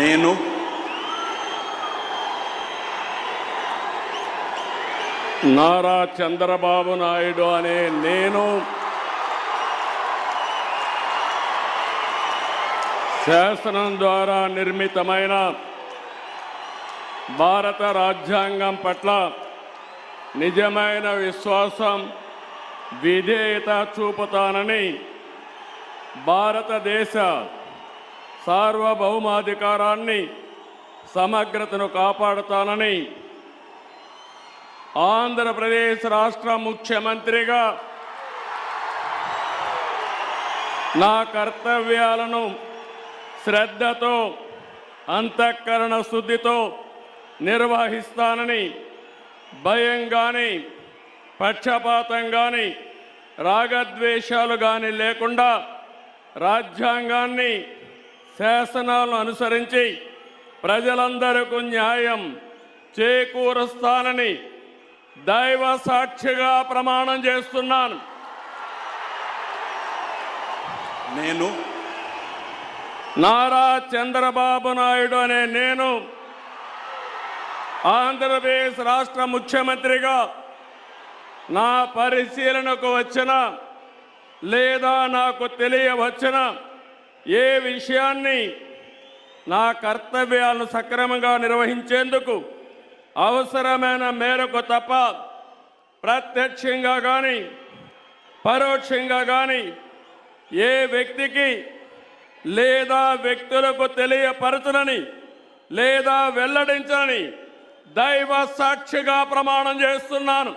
నేను నారా చంద్రబాబు నాయుడు అనే నేను శాసనం ద్వారా నిర్మితమైన భారత రాజ్యాంగం పట్ల నిజమైన విశ్వాసం విధేయత చూపుతానని భారతదేశ సార్వభౌమాధికారాన్ని సమగ్రతను కాపాడుతానని ఆంధ్రప్రదేశ్ రాష్ట్ర ముఖ్యమంత్రిగా నా కర్తవ్యాలను శ్రద్ధతో అంతఃకరణ శుద్ధితో నిర్వహిస్తానని భయం కానీ పక్షపాతం కానీ రాగద్వేషాలు కానీ లేకుండా రాజ్యాంగాన్ని శాసనాలను అనుసరించి ప్రజలందరికీ న్యాయం చేకూరుస్తానని దైవ సాక్షిగా ప్రమాణం చేస్తున్నాను. నేను నారా చంద్రబాబు నాయుడు అనే నేను ఆంధ్రప్రదేశ్ రాష్ట్ర ముఖ్యమంత్రిగా నా పరిశీలనకు వచ్చిన లేదా నాకు తెలియవచ్చిన ఏ విషయాన్ని నా కర్తవ్యాలను సక్రమంగా నిర్వహించేందుకు అవసరమైన మేరకు తప్ప ప్రత్యక్షంగా కానీ పరోక్షంగా కానీ ఏ వ్యక్తికి లేదా వ్యక్తులకు తెలియపరచునని లేదా వెల్లడించని దైవ సాక్షిగా ప్రమాణం చేస్తున్నాను.